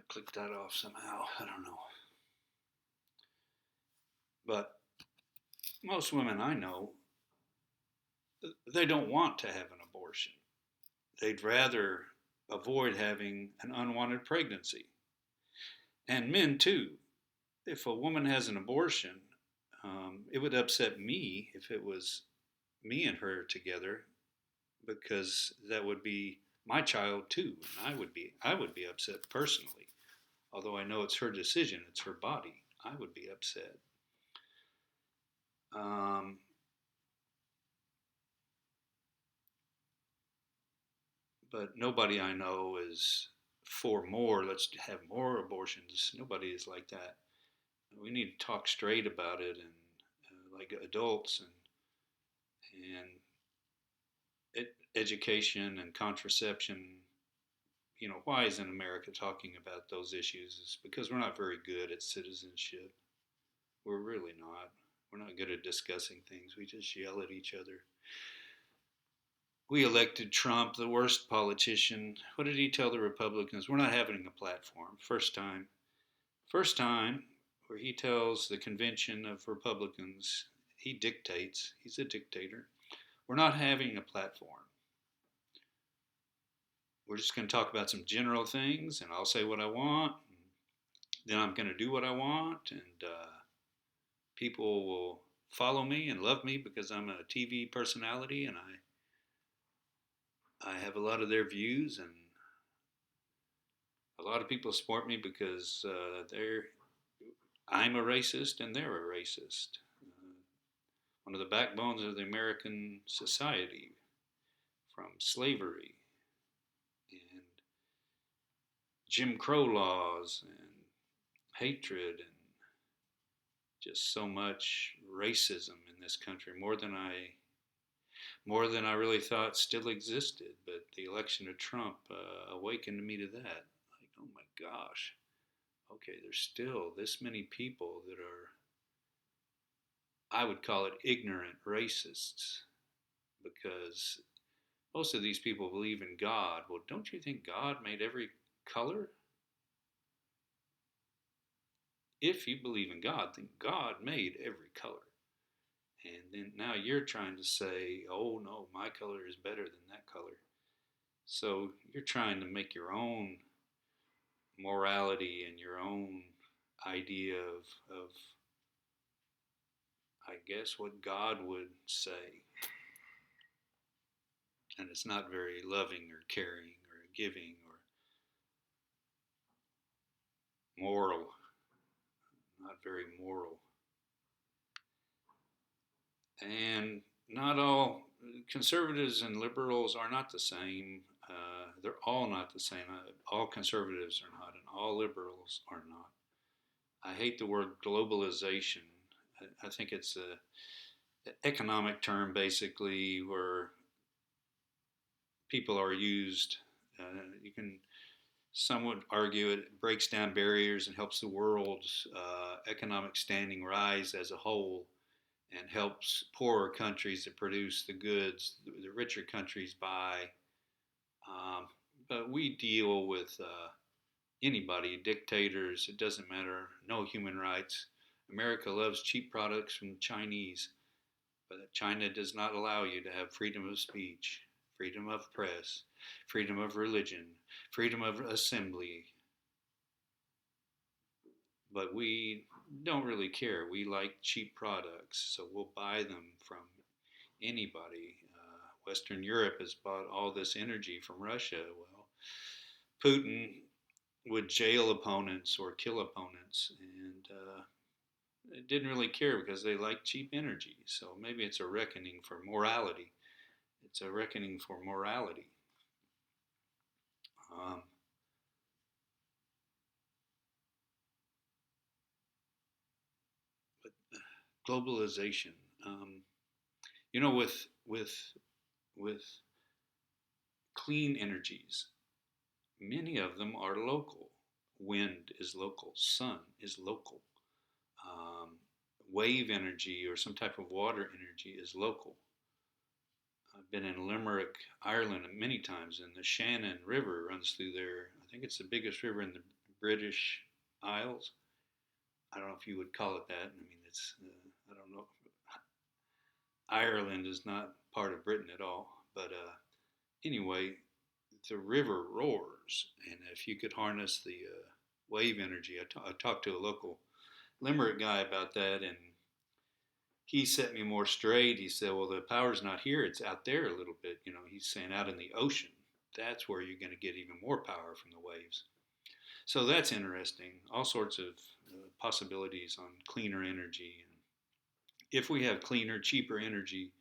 clicked that off somehow. I don't know. But most women I know, they don't want to have an abortion. They'd rather avoid having an unwanted pregnancy. And men, too. If a woman has an abortion, it would upset me if it was me and her together because that would be my child too, and I would be upset personally. Although I know it's her decision, it's her body, I would be upset. Um, but nobody I know is for more. Let's have more abortions. Nobody is like that. We need to talk straight about it and like adults and education and contraception. Why isn't America talking about those issues? It's because we're not very good at citizenship. We're really not. We're not good at discussing things. We just yell at each other. We elected Trump, the worst politician. What did he tell the Republicans? We're not having a platform. First time. First time where he tells the convention of Republicans, he dictates, he's a dictator. We're not having a platform. We're just going to talk about some general things, and I'll say what I want. And then I'm going to do what I want, and people will follow me and love me because I'm a TV personality, and I have a lot of their views, and a lot of people support me because I'm a racist and they're a racist. One of the backbones of the American society, from slavery and Jim Crow laws and hatred and just so much racism in this country, more than I really thought still existed. But the election of Trump awakened me to that. Like, oh my gosh, okay, there's still this many people that are, I would call it ignorant racists, because most of these people believe in God. Well, don't you think God made every color? If you believe in God, then God made every color. And then now you're trying to say, oh no, my color is better than that color. So you're trying to make your own morality and your own idea of I guess, what God would say. And it's not very loving or caring or giving or moral, not very moral. And not all conservatives and liberals are not the same. They're all not the same. All conservatives are not, and all liberals are not. I hate the word globalization. I think it's an economic term basically where people are used. You can Some would argue it breaks down barriers and helps the world's economic standing rise as a whole and helps poorer countries that produce the goods the richer countries buy. Um, but we deal with anybody, dictators, it doesn't matter, no human rights. America loves cheap products from the Chinese, but China does not allow you to have freedom of speech, freedom of press, freedom of religion, freedom of assembly. But we don't really care. We like cheap products, so we'll buy them from anybody. Western Europe has bought all this energy from Russia. Well, Putin would jail opponents or kill opponents, and it didn't really care because they like cheap energy. So maybe it's a reckoning for morality. It's a reckoning for morality. Um, but globalization, um, with clean energies, many of them are local. Wind is local. Sun is local. Um, Wave energy or some type of water energy is local. I've been in Limerick, Ireland, many times, and the Shannon River runs through there. I think it's the biggest river in the British Isles. I don't know if you would call it that. I mean, it's I don't know. Ireland is not part of Britain at all. But anyway, the river roars, and if you could harness the wave energy, I talked to a local Limerick guy about that, and he set me more straight. He said, "Well, the power's not here; it's out there a little bit." You know, he's saying out in the ocean. That's where you're going to get even more power from the waves. So that's interesting. All sorts of possibilities on cleaner energy. And if we have cleaner, cheaper energy,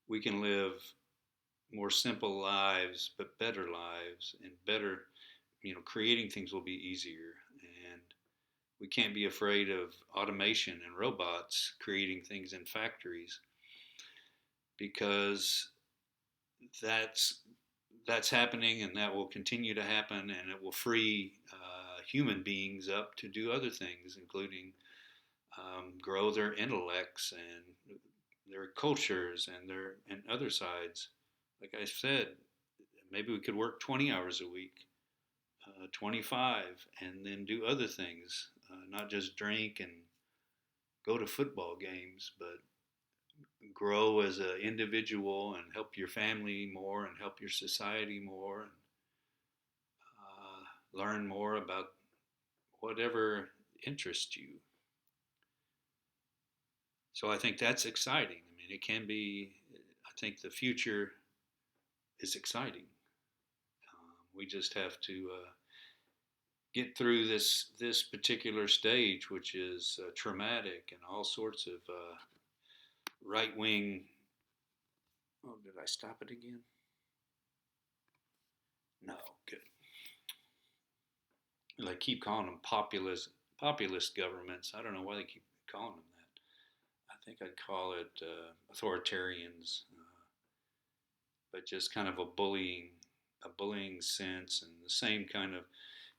we can live more simple lives, but better lives, and better. You know, creating things will be easier, and we can't be afraid of automation and robots creating things in factories because that's that's happening and that will continue to happen, and it will free human beings up to do other things, including grow their intellects and their cultures and their and other sides. Like I said, maybe we could work 20 hours a week, 25, and then do other things, not just drink and go to football games, but grow as an individual and help your family more and help your society more and learn more about whatever interests you. So I think that's exciting. I mean, it can be, I think the future is exciting. We just have to get through this particular stage, which is traumatic and all sorts of right wing. Oh, did I stop it again? No, good. They keep calling them populist governments. I don't know why they keep calling them that. I think I'd call it authoritarians, but just kind of a bullying sense, and the same kind of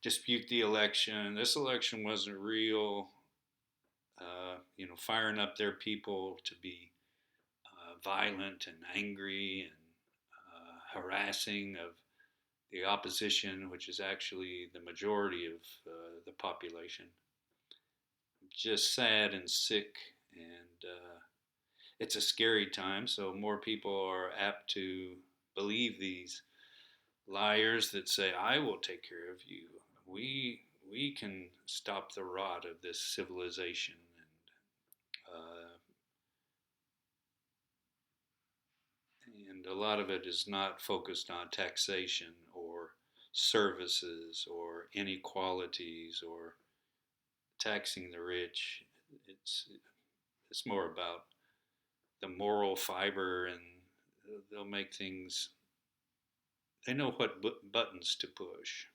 dispute the election. This election wasn't real. You know, firing up their people to be violent and angry and harassing of the opposition, which is actually the majority of the population. Just sad and sick, and it's a scary time. So more people are apt to believe these liars that say, "I will take care of you. We can stop the rot of this civilization." And a lot of it is not focused on taxation or services or inequalities or taxing the rich. It's it's more about the moral fiber, and they'll make things. They know what buttons to push,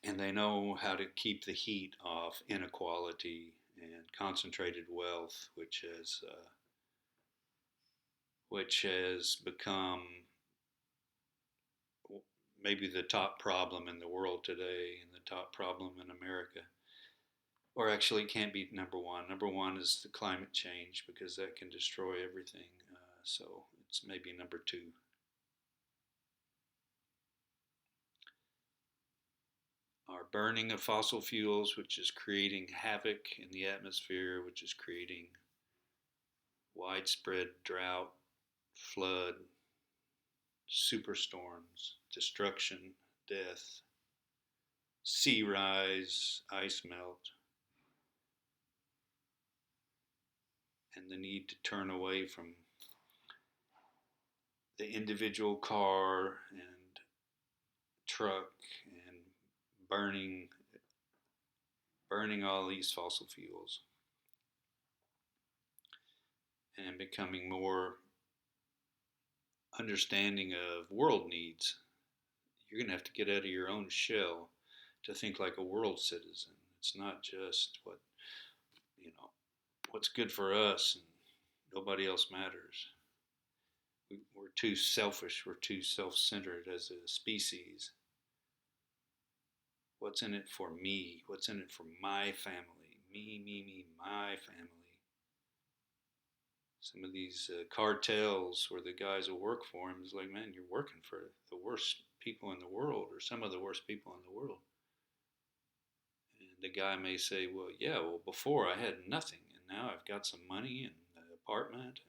and they know how to keep the heat off inequality and concentrated wealth, which has become maybe the top problem in the world today and the top problem in America. Or actually, it can't be number one. Number one is the climate change because that can destroy everything. So it's maybe number two. Our burning of fossil fuels, which is creating havoc in the atmosphere, which is creating widespread drought, flood, superstorms, destruction, death, sea rise, ice melt, and the need to turn away from the individual car and truck and burning burning all these fossil fuels and becoming more understanding of world needs. You're going to have to get out of your own shell to think like a world citizen. It's not just you know, what's good for us and nobody else matters. We're too selfish, we're too self centered as a species. What's in it for me? What's in it for my family? Me, my family. Some of these cartels where the guys will work for him is like, man, you're working for the worst people in the world or some of the worst people in the world. the guy may say, well, yeah, well, before I had nothing, and now I've got some money and an apartment and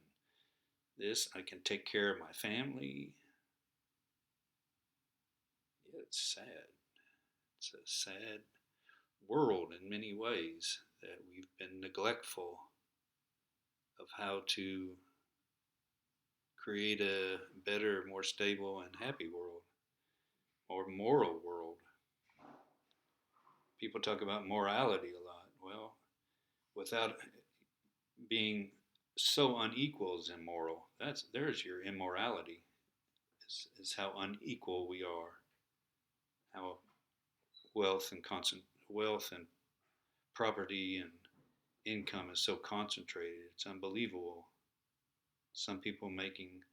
this. I can take care of my family. Yeah, it's sad. It's a sad world in many ways that we've been neglectful of how to create a better, more stable, and happy world, or moral world. People talk about morality a lot. Well, without being so unequal is immoral. There's your immorality. Is how unequal we are. How wealth and property and income is so concentrated. It's unbelievable. Some people making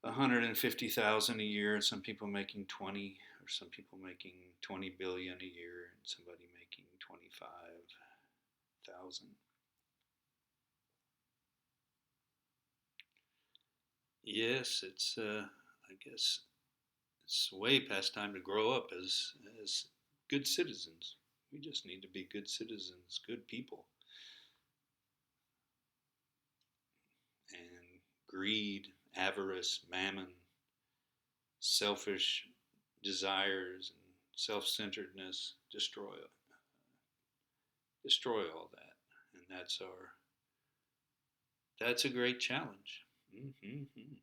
150,000 a year, and some people making 20, or some people making 20 billion a year, and somebody making 25,000. Yes, it's I guess it's way past time to grow up as good citizens. We just need to be good citizens, good people, and greed, avarice, mammon, selfish desires, and self-centeredness destroy all that, and that's a great challenge. Mm-hmm.